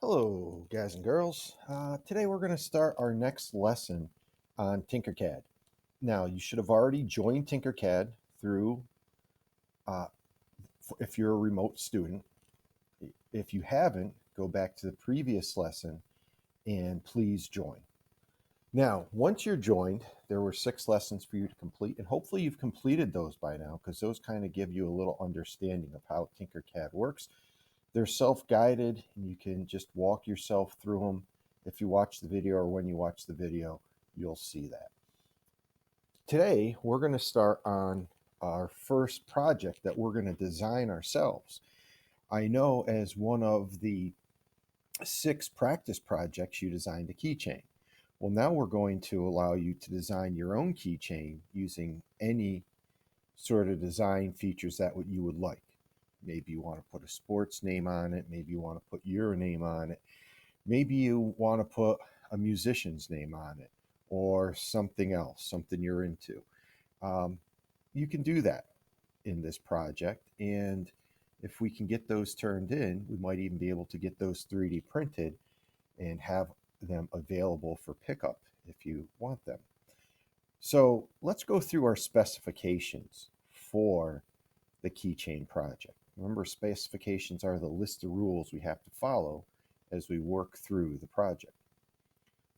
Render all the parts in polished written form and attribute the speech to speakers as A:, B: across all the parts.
A: Hello, guys and girls. Today we're going to start our next lesson on Tinkercad. Now, you should have already joined Tinkercad through, uh, if you're a remote student. If you haven't, go back to the previous lesson and please join. Now, once you're joined, there were 6 lessons for you to complete, and hopefully you've completed those by now because those kind of give you a little understanding of how Tinkercad works. They're self-guided and you can just walk yourself through them. If you watch the video or when you watch the video, you'll see that. Today, we're going to start on our first project that we're going to design ourselves. I know as one of the 6 practice projects, you designed a keychain. Well, now we're going to allow you to design your own keychain using any sort of design features that you would like. Maybe you want to put a sports name on it. Maybe you want to put your name on it. Maybe you want to put a musician's name on it or something else, something you're into. You can do that in this project. And if we can get those turned in, we might even be able to get those 3D printed and have them available for pickup if you want them. So let's go through our specifications for the keychain project. Remember, specifications are the list of rules we have to follow as we work through the project.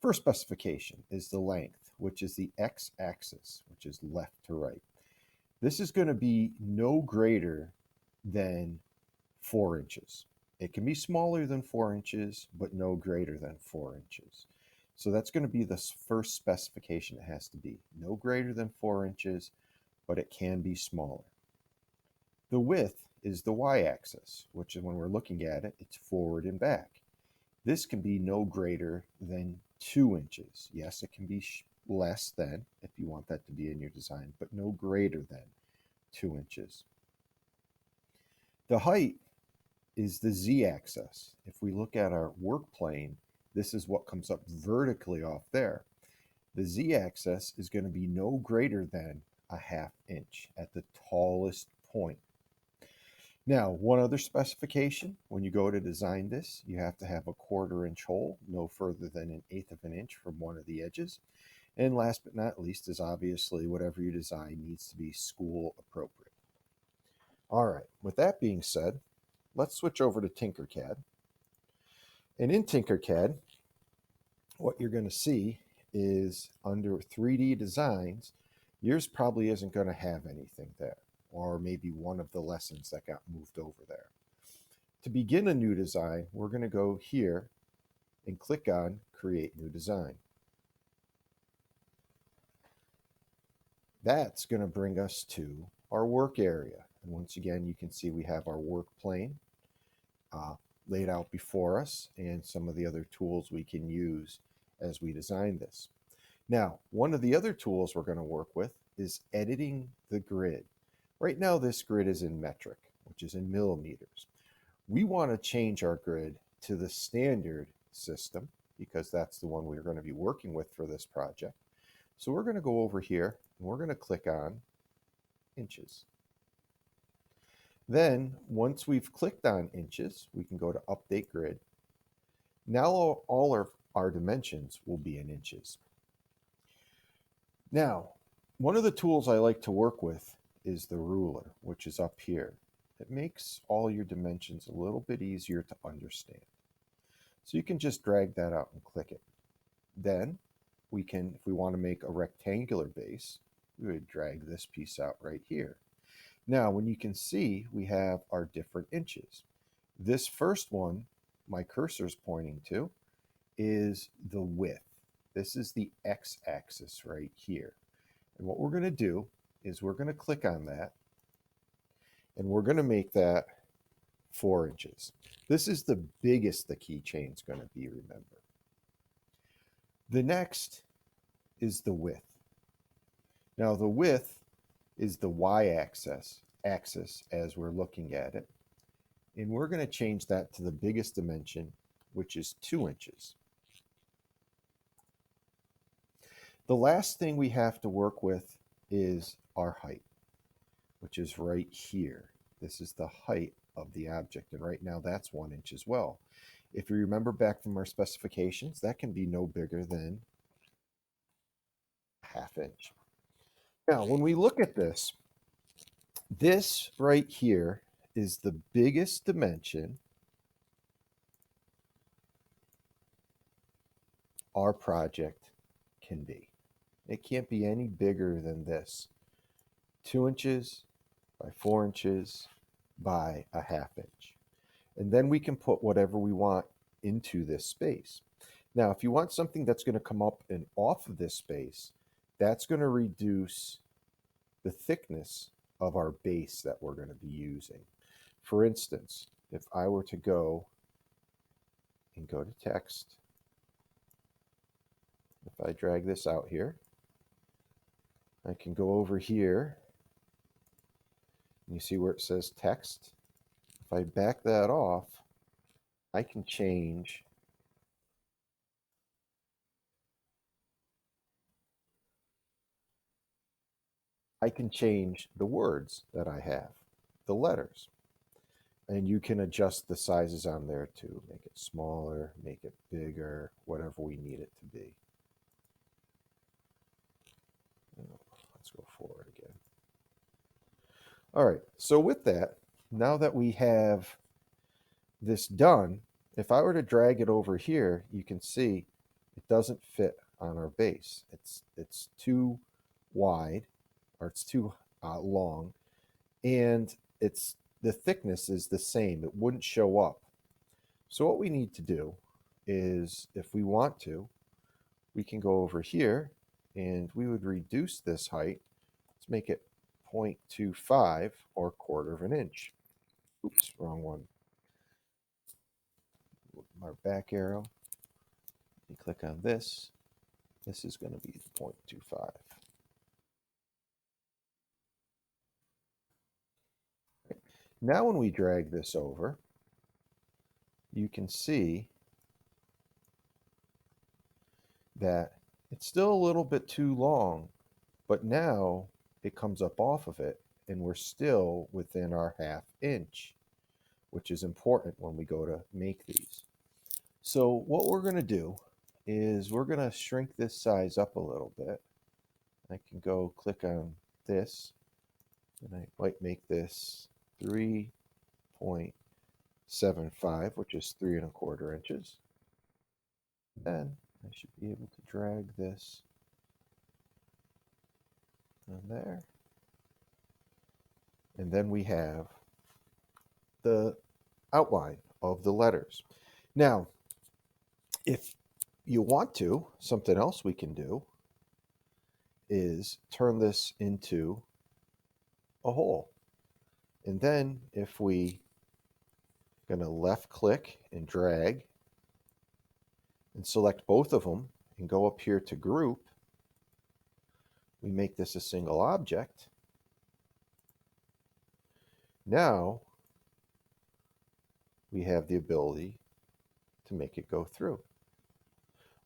A: First specification is the length, which is the x-axis, which is left to right. This is going to be no greater than 4 inches. It can be smaller than 4 inches, but no greater than 4 inches. So that's going to be the first specification it has to be. No greater than 4 inches, but it can be smaller. The width is the y-axis, which is when we're looking at it, it's forward and back. This can be no greater than 2 inches. Yes, it can be less than if you want that to be in your design, but no greater than 2 inches. The height is the z-axis. If we look at our work plane, this is what comes up vertically off there. The z-axis is going to be no greater than a 1/2 inch at the tallest point. Now, one other specification, when you go to design this, you have to have a 1/4 inch hole, no further than 1/8 of an inch from one of the edges. And last but not least is obviously whatever you design needs to be school appropriate. All right, with that being said, let's switch over to Tinkercad. And in Tinkercad, what you're going to see is under 3D designs, yours probably isn't going to have anything there, or maybe one of the lessons that got moved over there. To begin a new design, we're going to go here and click on Create New Design. That's going to bring us to our work area. And once again, you can see we have our work plane laid out before us and some of the other tools we can use as we design this. Now, one of the other tools we're going to work with is editing the grid. Right now, this grid is in metric, which is in millimeters. We want to change our grid to the standard system because that's the one we're going to be working with for this project. So we're going to go over here and we're going to click on inches. Then once we've clicked on inches, we can go to Update Grid. Now all of our dimensions will be in inches. Now, one of the tools I like to work with is the ruler, which is up here. It makes all your dimensions a little bit easier to understand. So you can just drag that out and click it. Then we can, if we want to make a rectangular base, we would drag this piece out right here. Now, when you can see, we have our different inches. This first one, my cursor is pointing to, is the width. This is the x-axis right here. And what we're going to do is we're going to click on that, and we're going to make that 4 inches. This is the biggest the keychain is going to be, remember. The next is the width. Now, the width is the y-axis as we're looking at it. And we're going to change that to the biggest dimension, which is 2 inches. The last thing we have to work with is our height, which is right here. This is the height of the object, and right now that's 1 inch as well. If you remember back from our specifications, that can be no bigger than a half inch. Now, when we look at this, this right here is the biggest dimension our project can be. It can't be any bigger than this. 2 inches by 4 inches by a half inch. And then we can put whatever we want into this space. Now, if you want something that's going to come up and off of this space, that's going to reduce the thickness of our base that we're going to be using. For instance, if I were to go and go to text, if I drag this out here, I can go over here and you see where it says text. If I back that off, I can change the words that I have, the letters. And you can adjust the sizes on there too. Make it smaller, make it bigger, whatever we need it to be. Let's go forward again. All right, so with that, now that we have this done, if I were to drag it over here, you can see it doesn't fit on our base. It's too wide, or it's too long, and the thickness is the same. It wouldn't show up. So what we need to do is, if we want to, we can go over here and we would reduce this height. Let's make it 0.25 or 1/4 of an inch. Oops, wrong one. Our back arrow. You click on this. This is going to be 0.25. Now when we drag this over, you can see that it's still a little bit too long, but now it comes up off of it and we're still within our half inch, which is important when we go to make these. So what we're going to do is we're going to shrink this size up a little bit. I can go click on this and I might make this 3.75, which is 3 1/4 inches. Then I should be able to drag this on there. And then we have the outline of the letters. Now, if you want to, something else we can do is turn this into a hole. And then if we going to left click and drag and select both of them and go up here to group, we make this a single object. Now we have the ability to make it go through.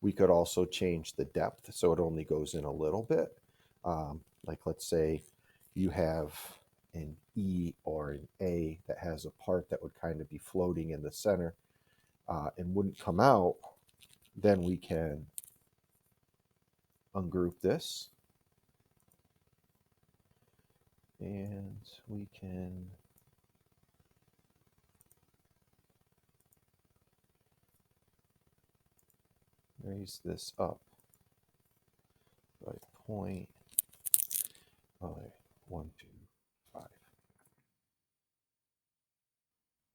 A: We could also change the depth so it only goes in a little bit. Like let's say you have an E or an A that has a part that would kind of be floating in the center and wouldn't come out, then we can ungroup this and we can raise this up by 0.125.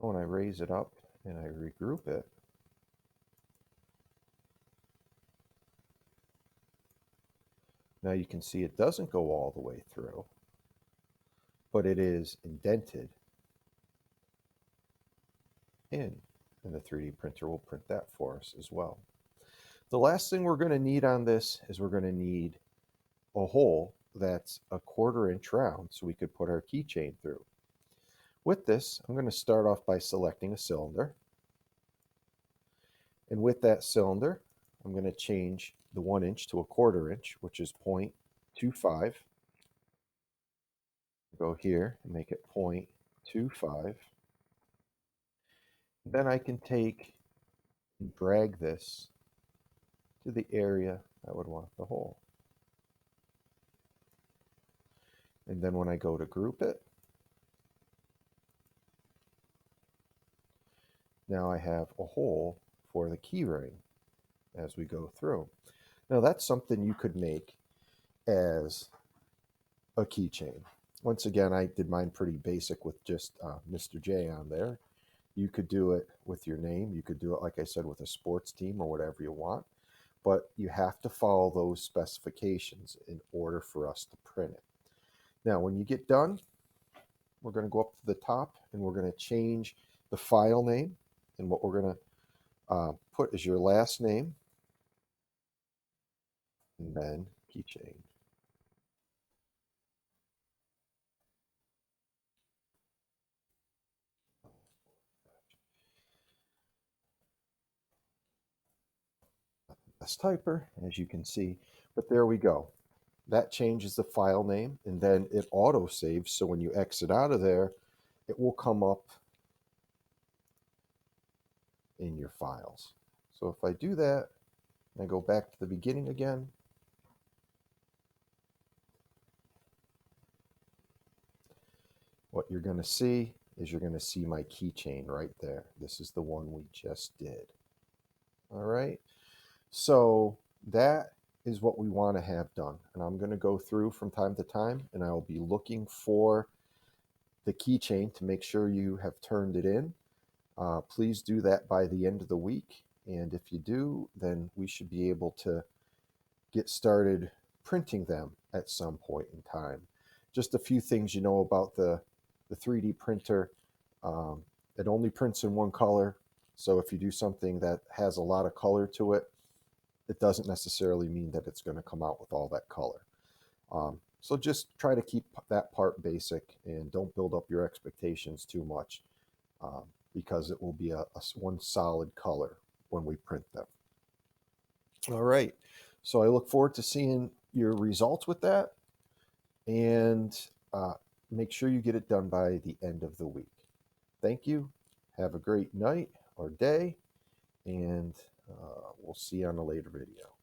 A: When I raise it up and I regroup it, now you can see it doesn't go all the way through, but it is indented in, and the 3D printer will print that for us as well. The last thing we're going to need on this is we're going to need a hole that's a 1/4 inch round so we could put our keychain through. With this, I'm going to start off by selecting a cylinder. And with that cylinder, I'm going to change the 1 inch to a 1/4 inch, which is 0.25. Go here and make it 0.25. Then I can take and drag this to the area I would want the hole. And then when I go to group it, now I have a hole for the key ring as we go through. Now that's something you could make as a keychain. Once again, I did mine pretty basic with just Mr. J on there. You could do it with your name. You could do it, like I said, with a sports team or whatever you want. But you have to follow those specifications in order for us to print it. Now, when you get done, we're going to go up to the top and we're going to change the file name. And what we're going to put is your last name and then keychain. Best typer, as you can see. But there we go. That changes the file name and then it auto saves. So when you exit out of there, it will come up in your files. So if I do that, and I go back to the beginning again, what you're going to see is you're going to see my keychain right there. This is the one we just did. All right. So that is what we want to have done. And I'm going to go through from time to time and I will be looking for the keychain to make sure you have turned it in. Please do that by the end of the week. And if you do, then we should be able to get started printing them at some point in time. Just a few things you know about the 3D printer. It only prints in one color. So if you do something that has a lot of color to it, it doesn't necessarily mean that it's going to come out with all that color. So just try to keep that part basic and don't build up your expectations too much because it will be a one solid color when we print them. All right. So I look forward to seeing your results with that and make sure you get it done by the end of the week. Thank you. Have a great night or day, and we'll see you on a later video.